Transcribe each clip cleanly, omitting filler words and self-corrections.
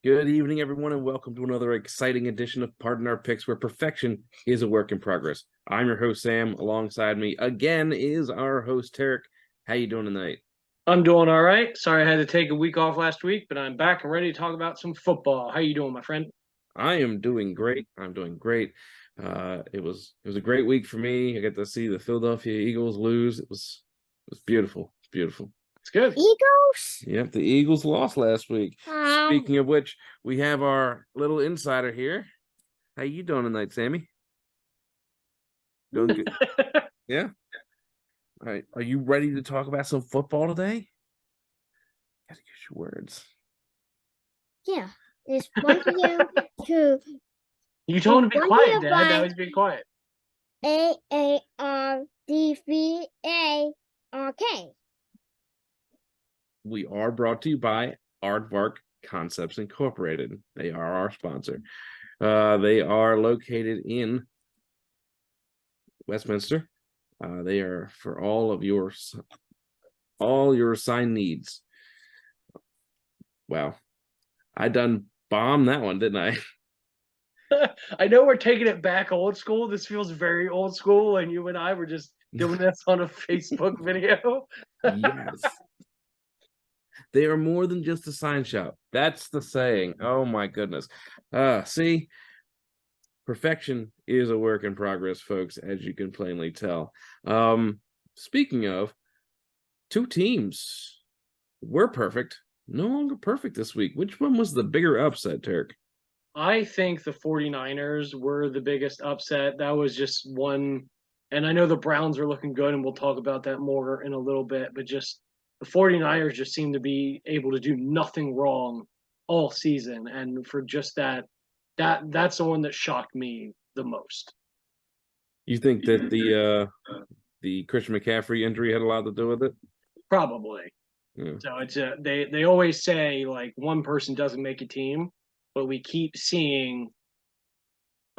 Good evening, everyone, and welcome to another exciting edition of Pardon Our Picks, where perfection is a work in progress. I'm your host, Sam. Alongside me again is our host, Tarek. How you doing tonight? I'm doing all right. Sorry I had to take a week off last week, but I'm back and ready to talk about some football. How you doing, my friend? I am doing great. I'm doing great. It was a great week for me. I got to see the Philadelphia Eagles lose. It was beautiful. Beautiful. It's good. Eagles? Yep, the Eagles lost last week. Um, Speaking of which, we have our little insider here. How you doing tonight, Sammy? Doing good. Yeah. All right. Are you ready to talk about some football today? Gotta use your words. yeah. It's brought to you to You told him to be One quiet, year Dad. by- Now he's being quiet. AARDVARK. We are brought to you by Aardvark Concepts Incorporated. They are our sponsor. They are located in Westminster. They are for all your sign needs. Wow. I done bombed that one, didn't I? I know we're taking it back old school. This feels very old school, and you and I were just doing this on a Facebook video. Yes. They are more than just a sign shop. That's the saying. Oh my goodness. See, perfection is a work in progress, folks, as you can plainly tell. Speaking of, two teams were perfect, no longer perfect this week. Which one was the bigger upset, Turk? I think the 49ers were the biggest upset. That was just one, and I know the Browns are looking good, and we'll talk about that more in a little bit, but just the 49ers just seem to be able to do nothing wrong all season. And for just that's the one that shocked me the most. You think that the Christian McCaffrey injury had a lot to do with it? Probably. Yeah. So it's they always say like one person doesn't make a team, but we keep seeing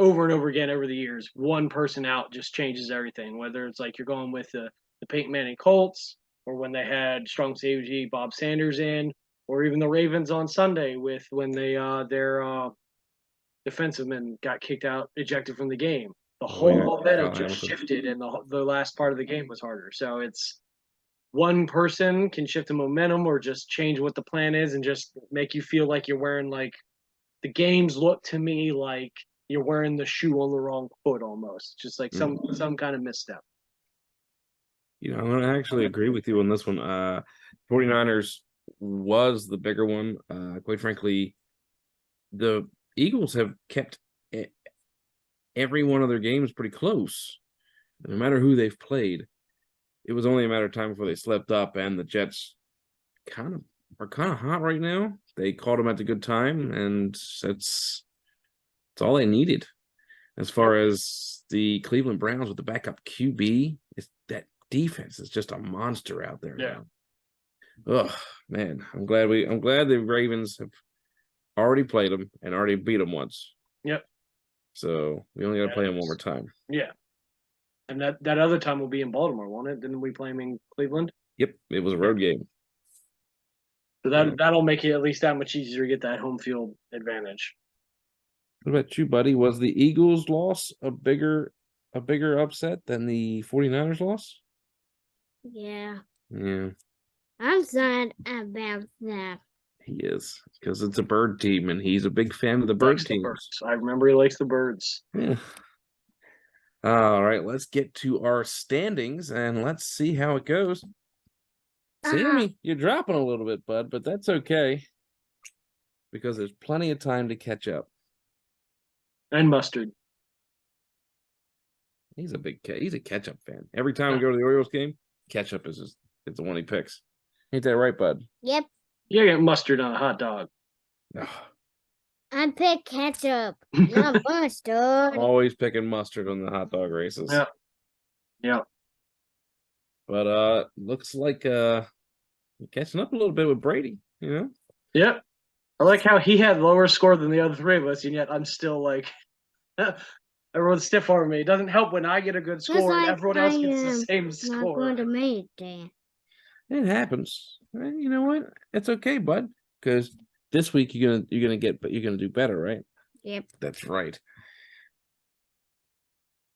over and over again over the years, one person out just changes everything. Whether it's like you're going with the Peyton Manning Colts, or when they had strong safety Bob Sanders in, or even the Ravens on Sunday with when they their defenseman got kicked out, ejected from the game. The whole momentum just shifted, and the last part of the game was harder. So it's one person can shift the momentum or just change what the plan is and just make you feel like you're wearing like the games look to me like you're wearing the shoe on the wrong foot almost. Just like some kind of misstep. You know, I'm going to actually agree with you on this one. 49ers was the bigger one. Quite frankly, the Eagles have kept every one of their games pretty close, no matter who they've played. It was only a matter of time before they slept up, and the Jets are kind of hot right now. They caught them at the good time, and it's all they needed. As far as the Cleveland Browns with the backup QB, that defense is just a monster out there. Yeah. Now. Oh man, I'm glad the Ravens have already played them and already beat them once. Yep. So we only got to play them one more time. Yeah. And that other time will be in Baltimore, won't it? Didn't we play them in Cleveland? Yep, it was a road game. So that'll make it at least that much easier to get that home field advantage. What about you, buddy? Was the Eagles' loss a bigger upset than the 49ers' loss? Yeah. Yeah. I'm sad about that. He is, because it's a bird team, and he's a big fan of the bird teams. I remember he likes the birds. Yeah. All right, let's get to our standings, and let's see how it goes. Sammy, you're dropping a little bit, bud, but that's okay, because there's plenty of time to catch up. And mustard. He's a catch-up fan. Every time we go to the Orioles game, ketchup is the one he picks. Ain't that right, bud? Yep. You get mustard on a hot dog. I pick ketchup, not mustard. Always picking mustard on the hot dog races. Yeah. Yeah. But looks like you're catching up a little bit with Brady, you know? Yep. I like how he had lower score than the other three of us, and yet I'm still like everyone's stiff arming me. It doesn't help when I get a good score and everyone else gets the same score. Not going to make it. It happens. And you know what? It's okay, bud, because this week you're gonna do better, right? Yep. That's right.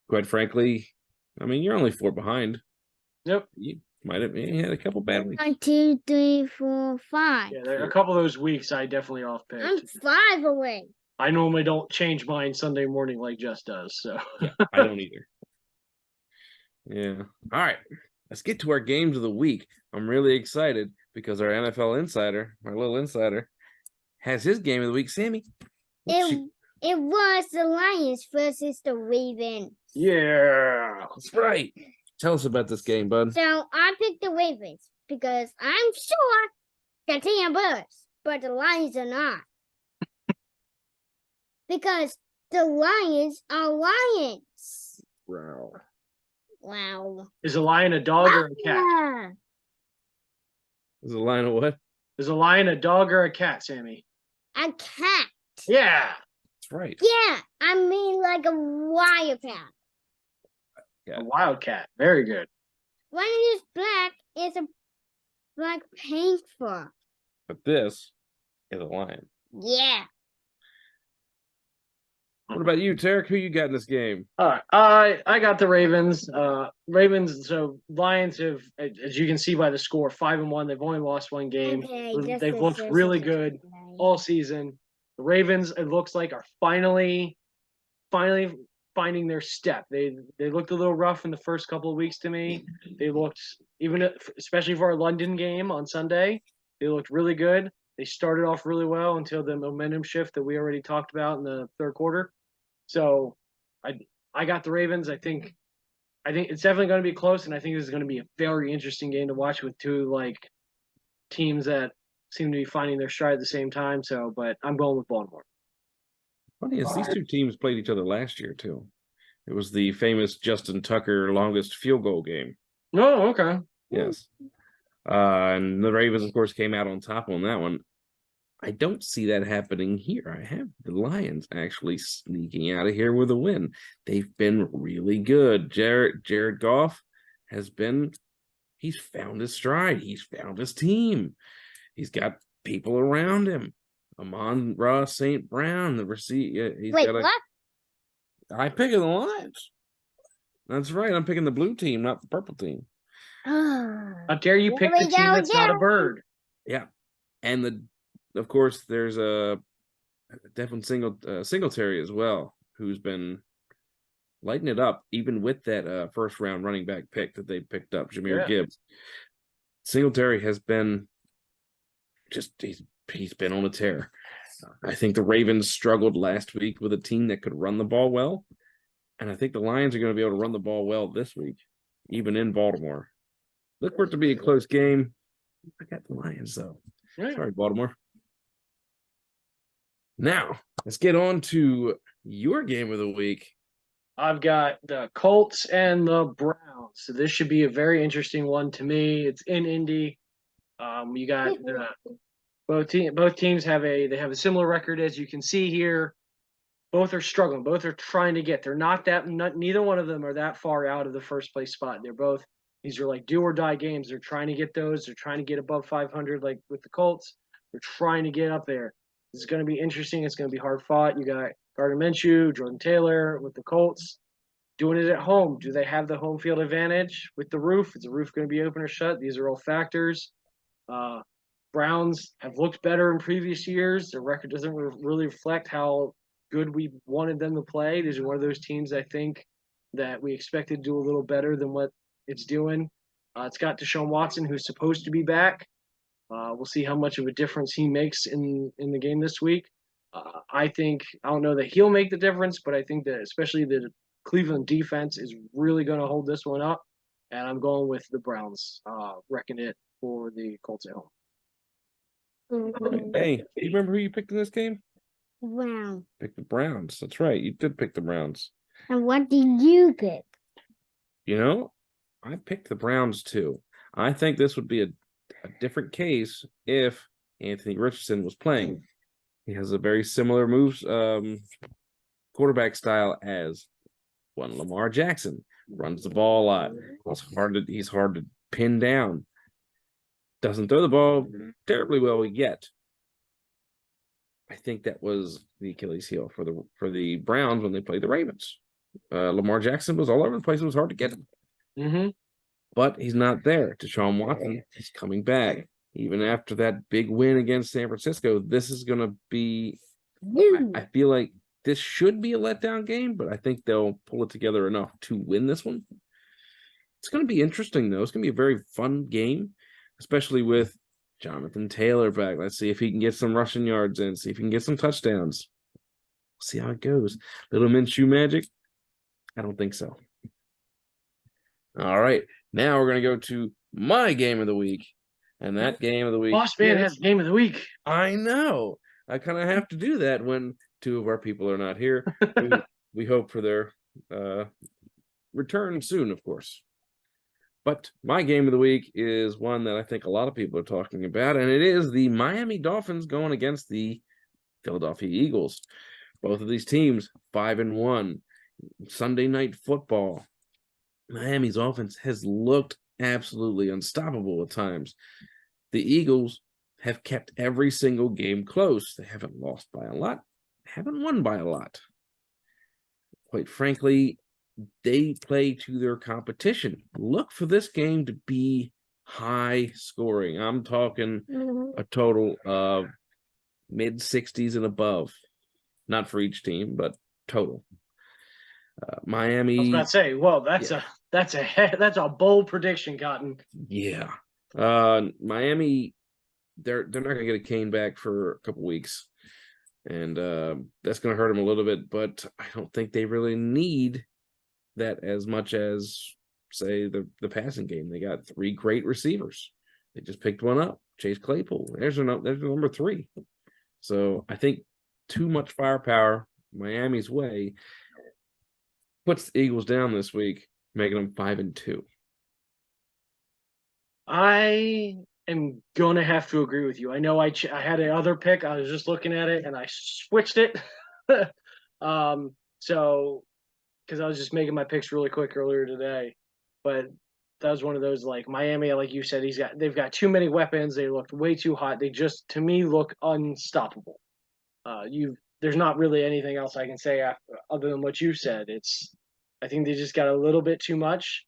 Quite frankly, I mean, you're only 4 behind. Yep. You might have had a couple bad weeks. 1, 2, 3, 4, 5. Yeah, there are a couple of those weeks I definitely off I'm picked. 5 away. I normally don't change mine Sunday morning like Jess does. So Yeah, I don't either. Yeah. All right. Let's get to our games of the week. I'm really excited because our NFL insider, our little insider, has his game of the week. Sammy, what's It, it was the Lions versus the Ravens. yeah. that's right. Tell us about this game, bud. So I picked the Ravens because I'm sure that they are birds, but the Lions are not. Because the Lions are lions. Wow. Wow. Is a lion a dog or a cat? Yeah. Is a line of what? Is a lion a dog or a cat, Sammy? A cat. Yeah. That's right. Yeah, I mean like a wildcat. A wildcat. Very good. One is black, is a black paint fur. But this is a lion. Yeah. What about you, Tarek? Who you got in this game? All right. I got the Ravens. Ravens. So Lions have, as you can see by the score, 5-1. They've only lost 1 game. Okay, They've looked really good all season. The Ravens, it looks like, are finally finding their step. They looked a little rough in the first couple of weeks to me. They looked, especially for our London game on Sunday, they looked really good. They started off really well until the momentum shift that we already talked about in the third quarter. So I got the Ravens. I think it's definitely going to be close, and I think this is going to be a very interesting game to watch with two teams that seem to be finding their stride at the same time. So, but I'm going with Baltimore. Funny is these two teams played each other last year too. It was the famous Justin Tucker longest field goal game. Oh, okay. Yes. And the Ravens, of course, came out on top on that one. I don't see that happening here. I have the Lions actually sneaking out of here with a win. They've been really good. Jared Goff he's found his stride. He's found his team. He's got people around him. Amon-Ra St. Brown, the receiver. Wait, what? I pick the Lions. That's right. I'm picking the blue team, not the purple team. How dare you pick There the we team go that's not a again. bird? Yeah. And of course, there's a Devin Singletary as well, who's been lighting it up, even with that first round running back pick that they picked up, Jahmyr Gibbs. Singletary has been he's been on a tear. I think the Ravens struggled last week with a team that could run the ball well, and I think the Lions are going to be able to run the ball well this week, even in Baltimore. Look for it to be a close game. I got the Lions though. Yeah. Sorry, Baltimore. Now, let's get on to your game of the week. I've got the Colts and the Browns. So this should be a very interesting one to me. It's in Indy. You got both teams have a similar record, as you can see here. Both are struggling. Both are trying to get. They're neither one of them are that far out of the first place spot. These are like do or die games. They're trying to get those. They're trying to get above 500, like with the Colts. They're trying to get up there. This is going to be interesting. It's going to be hard fought. You got Gardner Minshew, Jordan Taylor with the Colts doing it at home. Do they have the home field advantage with the roof? Is the roof going to be open or shut? These are all factors. Browns have looked better in previous years. Their record doesn't really reflect how good we wanted them to play. These are one of those teams I think that we expected to do a little better than what it's doing. It's got Deshaun Watson, who's supposed to be back. We'll see how much of a difference he makes in the game this week. I don't know that he'll make the difference, but I think that especially the Cleveland defense is really going to hold this one up. And I'm going with the Browns, wrecking it for the Colts at home. Hey, do you remember who you picked in this game? Wow. Pick the Browns. That's right. You did pick the Browns. And what did you pick? You know, I picked the Browns too. I think this would be a different case if Anthony Richardson was playing. He has a very similar quarterback style as one Lamar Jackson. Runs the ball a lot. He's hard to pin down. Doesn't throw the ball terribly well yet. I think that was the Achilles heel for the Browns when they played the Ravens. Lamar Jackson was all over the place. It was hard to get him, Mm-hmm. but he's not there. Deshaun Watson is coming back. Even after that big win against San Francisco, this is going to be. I feel like this should be a letdown game, but I think they'll pull it together enough to win this one. It's going to be interesting, though. It's going to be a very fun game, especially with Jonathan Taylor back. Let's see if he can get some rushing yards in, see if he can get some touchdowns. See how it goes. Little Minshew magic? I don't think so. All right. Now we're going to go to my game of the week. And that game of the week. Boss Man has game of the week. I know. I kind of have to do that when two of our people are not here. we hope for their return soon, of course. But my game of the week is one that I think a lot of people are talking about, and it is the Miami Dolphins going against the Philadelphia Eagles. Both of these teams 5-1. Sunday Night Football. Miami's offense has looked absolutely unstoppable at times. The Eagles have kept every single game close. They haven't lost by a lot, haven't won by a lot. Quite frankly, they play to their competition. Look for this game to be high scoring. I'm talking a total of mid-60s and above. Not for each team, but total. Miami. I was about to say, well, that's a bold prediction, Cotton. Yeah. Miami, they're not going to get a cane back for a couple weeks, and that's going to hurt them a little bit. But I don't think they really need that as much as, say, the passing game. They got 3 great receivers. They just picked one up, Chase Claypool. There's number 3. So I think too much firepower Miami's way puts the Eagles down this week, making them 5-2. I am gonna have to agree with you. I know I had another pick. I was just looking at it and I switched it. So because I was just making my picks really quick earlier today, but that was one of those, like, Miami, like you said, they've got too many weapons. They looked way too hot. They just, to me, look unstoppable. There's not really anything else I can say other than what you said. I think they just got a little bit too much.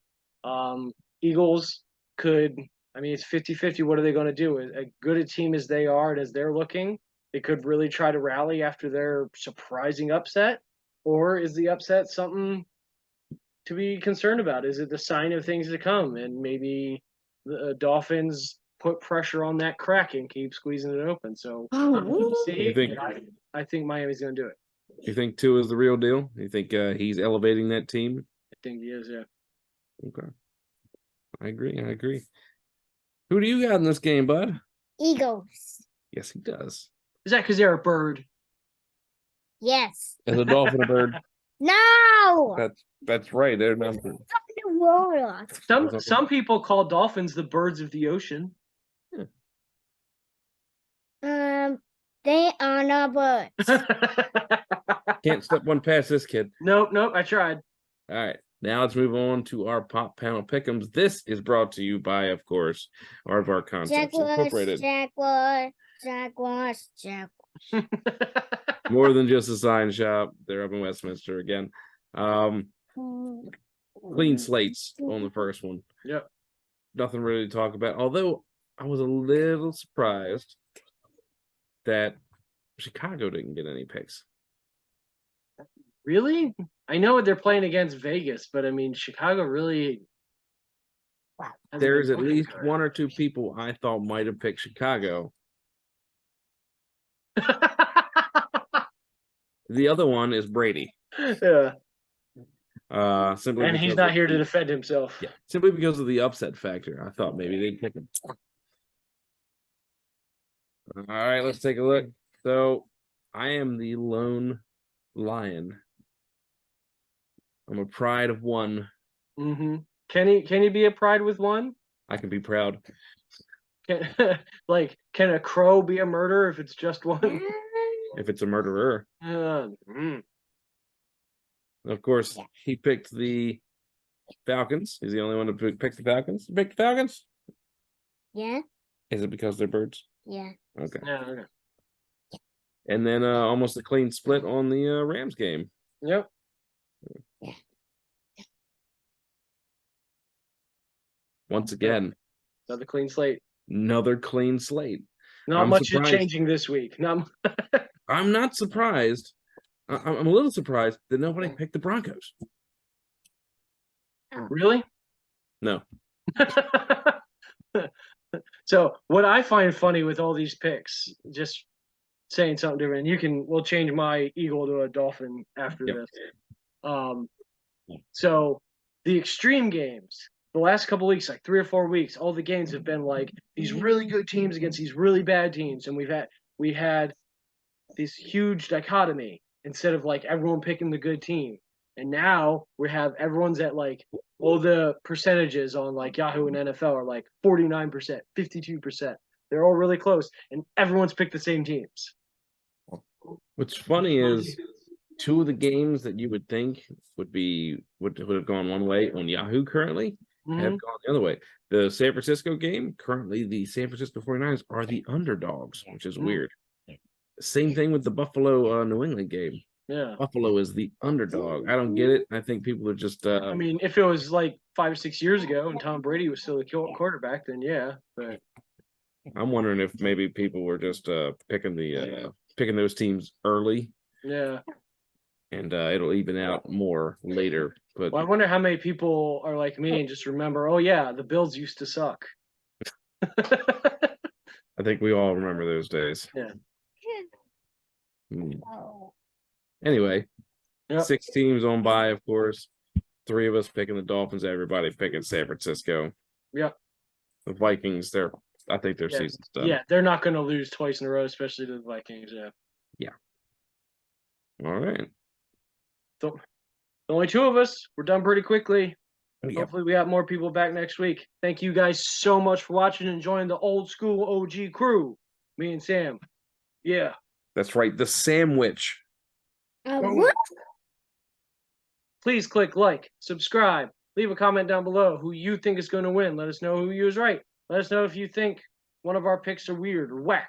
Eagles could, it's 50-50. What are they going to do? As good a team as they are and as they're looking, they could really try to rally after their surprising upset. Or is the upset something to be concerned about? Is it the sign of things to come? And maybe the Dolphins put pressure on that crack and keep squeezing it open. So I think Miami's going to do it. You think Tua is the real deal? You think he's elevating that team? I think he is, yeah. Okay. I agree. Who do you got in this game, bud? Eagles. Yes, he does. Is that because they're a bird? Yes. As a dolphin, a bird. No. That's right. They're number. Some people call dolphins the birds of the ocean. They are not birds. Can't step one past this kid. Nope. I tried. All right. Now let's move on to our pop panel pick'ems. This is brought to you by, of course, Aardvark Concepts Incorporated. Jaguars. More than just a sign shop. They're up in Westminster again. Clean slates on the first one. Yep. Nothing really to talk about. Although I was a little surprised that Chicago didn't get any picks. Really? I know they're playing against Vegas, but Chicago really. There's at least 1 or 2 people I thought might have picked Chicago. The other one is Brady. Yeah. Simply and he's not here to defend himself. Yeah, simply because of the upset factor. I thought maybe they'd pick him. All right, let's take a look. So I am the lone lion. I'm a pride of 1. Mm-hmm. Can he be a pride with 1? I can be proud. Can a crow be a murderer if it's just 1? If it's a murderer. Of course, he picked the Falcons. He's the only one to pick the Falcons. You picked the Falcons? Yeah. Is it because they're birds? Yeah. Okay. Yeah. and then almost a clean split on the Rams game. Yep. Once again, Another clean slate. another clean slate. Not I'm much surprised. is changing this week. Not I'm not surprised. I'm a little surprised that nobody picked the Broncos. really. No. So what I find funny with all these picks, just saying something different, we'll change my Eagle to a Dolphin after Yep. this. So the extreme games, the last couple weeks, like 3 or 4 weeks, all the games have been like these really good teams against these really bad teams, and we had this huge dichotomy instead of like everyone picking the good team. And now we have everyone's at like all the percentages on like Yahoo and NFL are like 49%, 52%. They're all really close, and everyone's picked the same teams. What's funny is 2 of the games that you would think would have gone one way on Yahoo currently have Mhm. gone the other way. The San Francisco game, currently the San Francisco 49ers are the underdogs, which is weird. Same thing with the Buffalo New England game. Yeah. Buffalo is the underdog. I don't get it. I think people are just I mean, if it was like 5 or 6 years ago and Tom Brady was still the quarterback, then yeah. But I'm wondering if maybe people were just picking those teams early, yeah. and it'll even out more later. But Well, I wonder how many people are like me and just remember, oh yeah, the Bills used to suck. I think we all remember those days. Yeah. Anyway, Yep. 6 teams on by, of course. 3 of us picking the Dolphins. Everybody picking San Francisco. Yep. The Vikings, I think their Yeah. season's done. Yeah, they're not going to lose twice in a row, especially to the Vikings. Yeah. All right. Only 2 of us. We're done pretty quickly. Yep. Hopefully, we have more people back next week. Thank you guys so much for watching and joining the old school OG crew. Me and Sam. Yeah. That's right. The sandwich. What? Please click like, subscribe, leave a comment down below who you think is going to win. Let us know who you was right. Let us know if you think one of our picks are weird or whack.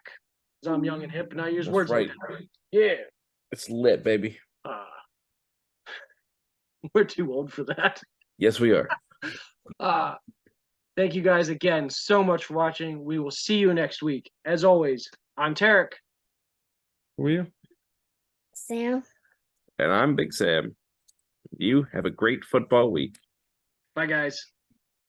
Because I'm young and hip and I use That's words right. like that. Yeah. It's lit, baby. We're too old for that. Yes, we are. Thank you guys again so much for watching. We will see you next week. As always, I'm Tarek. Who are you? Sam. And I'm Big Sam. You have a great football week. Bye, guys.